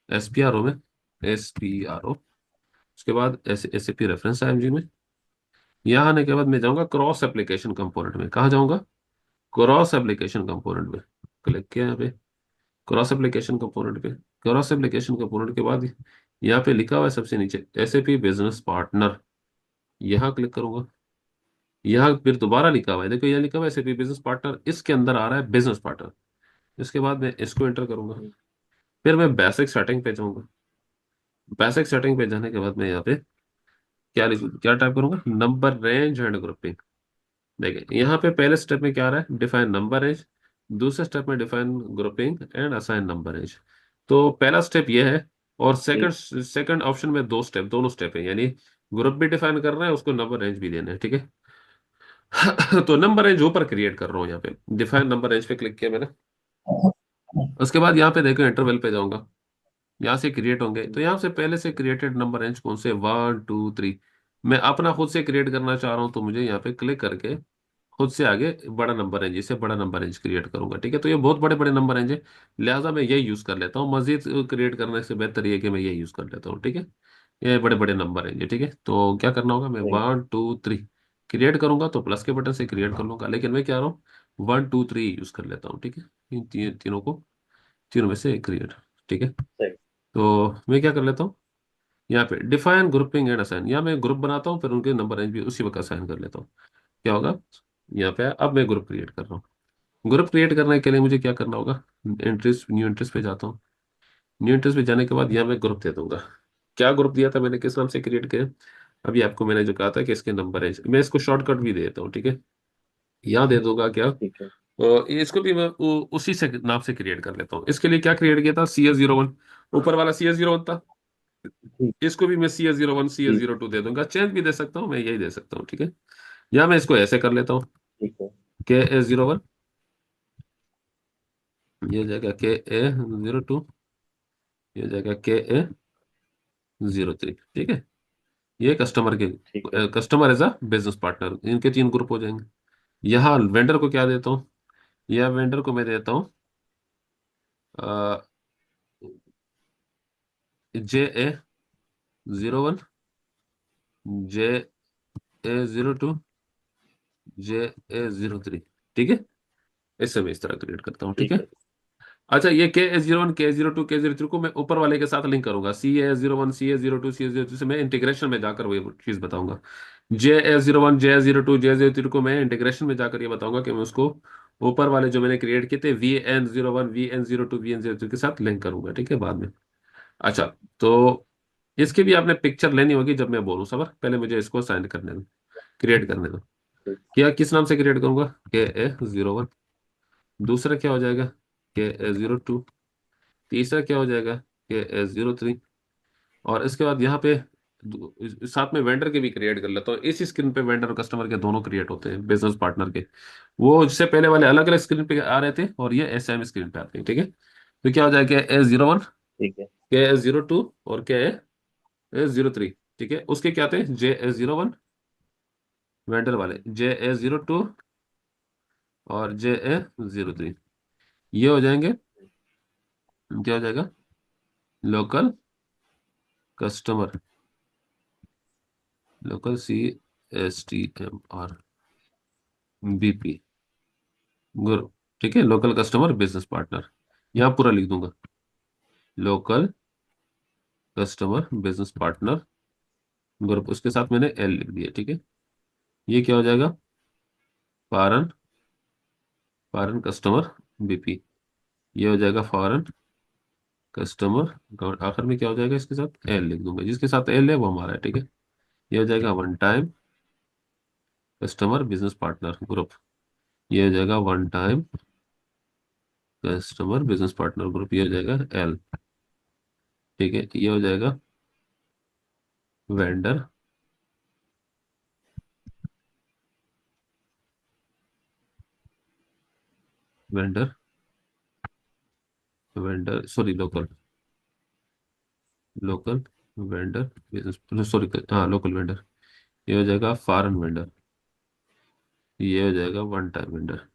SPRO में, SPRO, उसके बाद SAP रेफरेंस IMG में। यहाँ आने के बाद मैं जाऊंगा क्रॉस एप्लीकेशन कंपोनेंट में। कहाँ जाऊंगा, क्रॉस एप्लीकेशन कंपोनेंट में, क्लिक किया यहाँ पे, क्रॉस एप्लीकेशन कंपोनेंट पे। क्रॉस एप्लीकेशन कंपोनेंट के बाद यहाँ पे लिखा हुआ है सबसे नीचे SAP बिजनेस पार्टनर, यहाँ क्लिक करूंगा। यहाँ फिर दोबारा लिखा हुआ है, देखो यहाँ लिखा हुआ है SAP बिजनेस पार्टनर, इसके अंदर आ रहा है बिजनेस पार्टनर। इसके बाद मैं इसको एंटर करूंगा, फिर मैं बेसिक सेटिंग पे जाऊंगा। बेसिक सेटिंग पे जाने के बाद मैं यहाँ पे क्या टाइप करूंगा, नंबर रेंज एंड ग्रुपिंग। देखिए यहाँ पे पहले स्टेप में क्या आ रहा है, डिफाइन नंबर रेंज, दूसरे स्टेप में define grouping and assign number range. तो पहला स्टेप ये है, और सेकंड ठीक। सेकंड ऑप्शन में दो स्टेप, दोनों स्टेप है, यानी ग्रुप भी डिफाइन करना है, उसको नंबर रेंज भी देना है। ठीक है। तो नंबर रेंज ऊपर क्रिएट कर रहा हूँ, यहाँ पे डिफाइन नंबर रेंज पे क्लिक किया मैंने। उसके बाद यहाँ पे देखो इंटरवल पे जाऊंगा, यहाँ से क्रिएट होंगे, तो यहाँ से पहले से क्रिएटेड नंबर रेंज कौन से, 1 2 3। मैं अपना खुद से क्रिएट करना चाह रहा हूँ, तो मुझे यहाँ पे क्लिक करके खुद से आगे बड़ा नंबर रेंज, इससे बड़ा नंबर रेंज क्रिएट करूंगा। ठीक है, तो ये बहुत बड़े बड़े नंबर रेंज है, लिहाजा मैं यही यूज कर लेता हूँ। मजीद क्रिएट करने से बेहतर ये है कि मैं यही यूज कर लेता हूँ। ठीक है, ये बड़े बड़े नंबर रेंज है। ठीक है, तो क्या करना होगा, मैं सही। 1 2 3 क्रिएट करूंगा, तो प्लस के बटन से क्रिएट कर लूंगा, लेकिन मैं क्या रहा हूँ, 1 2 3 यूज कर लेता हूँ। ठीक है, इन तीनों को, तीनों में से क्रिएट। ठीक है, सही। तो मैं क्या कर लेता हूँ, यहाँ पे डिफाइन ग्रुपिंग एंड असाइन, या मैं ग्रुप बनाता हूँ फिर उनके नंबर रेंज भी उसी वक्त असाइन कर लेता हूँ। क्या होगा, यहाँ पे अब मैं ग्रुप क्रिएट कर रहा हूँ। ग्रुप क्रिएट करने के लिए मुझे क्या करना होगा, एंट्रीज, न्यू एंट्रीज पे जाता हूँ। न्यू एंट्रीज पे जाने के बाद यहाँ मैं ग्रुप दे दूंगा। क्या ग्रुप दिया था मैंने, किस नाम से क्रिएट किया, अभी आपको मैंने जो कहा था कि इसके नंबर है, मैं इसको शॉर्टकट भी दे देता हूँ। ठीक है, यहाँ दे दूंगा क्या, ठीक है। इसको भी मैं उसी से नाम से क्रिएट कर लेता हूँ। इसके लिए क्या क्रिएट किया था, CS01, ऊपर वाला CS01 था। ठीक इसको भी मैं CS01 सी एस ठीक जीरो टू दे दूंगा, चेंज भी दे सकता हूँ, मैं यही दे सकता हूँ, ठीक है। या मैं इसको ऐसे कर लेता हूँ, ठीक है। KA01, ये हो जाएगा KA02, ये हो जाएगा KA03, ठीक है। ये कस्टमर के, ठीक है। Customer as a business partner, इनके 3 ग्रुप हो जाएंगे। यहाँ वेंडर को क्या देता हूँ, या वेंडर को मैं देता हूँ JA01, JA02, JA03, ठीक है। इससे मैं इस तरह क्रिएट करता हूँ, ठीक है। ठीक है। अच्छा, ये KA01, KA02, KA03 को मैं ऊपर वाले के साथ लिंक करूंगा, CA01, CA02, CA02 से मैं इंटीग्रेशन में जाकर वही चीज बताऊंगा। JA01, JA02, JA03 को मैं इंटीग्रेशन में जाकर ये बताऊंगा कि मैं उसको ऊपर वाले जो मैंने क्रिएट किए थे VN01, VN02, VN03 के साथ लिंक करूंगा, ठीक है, बाद में। अच्छा, तो इसकी भी आपने पिक्चर लेनी होगी जब मैं बोलूँ, सबर पहले मुझे इसको साइन करने दो, क्रिएट करने दो। ठीक। क्या, किस नाम से क्रिएट करूंगा, KA01। दूसरा क्या हो जाएगा, KA02। तीसरा क्या हो जाएगा, KA03। और इसके बाद यहाँ पे साथ में वेंडर के भी क्रिएट कर लेता हूँ। इस स्क्रीन पे वेंडर और कस्टमर के दोनों क्रिएट होते हैं, बिजनेस पार्टनर के। वो इससे पहले वाले अलग अलग स्क्रीन पे आ रहे थे, और ये SM स्क्रीन पे आते हैं, ठीक है। तो क्या हो जाएगा, KA01, ठीक है। KA02, और KA03, ठीक है। उसके क्या थे, JA01, वेंडर वाले JA02, और JA03, ये हो जाएंगे, क्या हो जाएगा, local customer, local CSTMR BP group, ठीक है। लोकल कस्टमर बिजनेस पार्टनर, यहाँ पूरा लिख दूंगा, local customer business partner group, उसके साथ मैंने L लिख दिया, ठीक है। ये क्या हो जाएगा, फॉरेन, फॉरेन कस्टमर BP, ये हो जाएगा फॉरेन कस्टमर, और आखिर में क्या हो जाएगा, इसके साथ L लिख दूंगा, जिसके साथ L है वो हमारा है, ठीक है। ये हो जाएगा one time customer business partner group, ये हो जाएगा one time customer business partner group, ये हो जाएगा L, ठीक है। ये हो जाएगा vendor, vendor, vendor sorry, local, local vendor business, sorry, हाँ, लोकल वेंडर। ये हो जाएगा फॉरेन वेंडर, ये हो जाएगा वन टाइम वेंडर,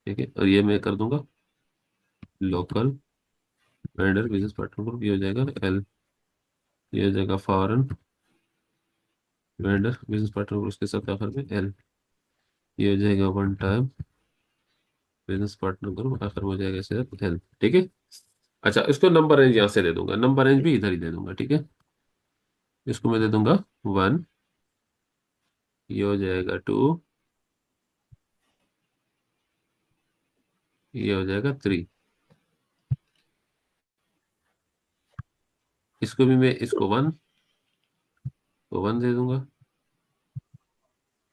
ठीक है। और ये मैं कर दूंगा local vendor business partner group, ये हो जाएगा L, ये हो जाएगा foreign vendor business partner group, उसके साथ आखिर में L, ये हो जाएगा one time business partner group, आखिर में हो जाएगा इसके साथ L, ठीक है। अच्छा, इसको नंबर रेंज यहाँ से दे दूंगा, नंबर रेंज ठीक भी इधर ही दे दूंगा, ठीक है। इसको मैं दे दूंगा 1, ये हो जाएगा 2, ये हो जाएगा 3। इसको भी मैं, इसको 1, तो 1 दे दूंगा,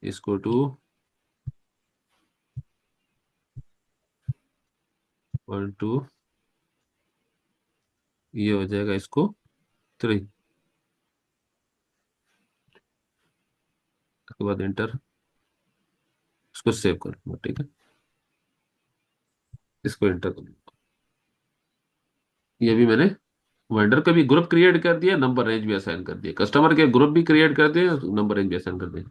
इसको 2, और 2, ये हो जाएगा इसको 3। उसके बाद इंटर, इसको सेव कर दूंगा, ठीक है। इसको इंटर कर दूंगा। ये भी मैंने वेंडर का भी ग्रुप क्रिएट कर दिया, नंबर रेंज भी असाइन कर दिया, कस्टमर के ग्रुप भी क्रिएट कर दिए, नंबर रेंज भी असाइन कर दिया।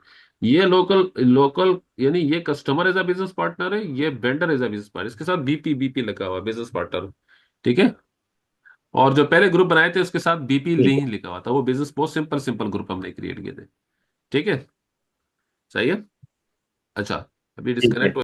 ये लोकल, लोकल यानी ये customer as a business partner है, ये vendor as a business partner, इसके साथ BP लगा हुआ है, बिजनेस पार्टनर, ठीक है। और जो पहले ग्रुप बनाए थे उसके साथ BP ठीक नहीं लिखा हुआ था, वो बिजनेस, बहुत सिंपल सिंपल ग्रुप हमने क्रिएट किए थे, ठीक है। सही है। अच्छा, अभी है। ठीक डिस्कनेक्ट है।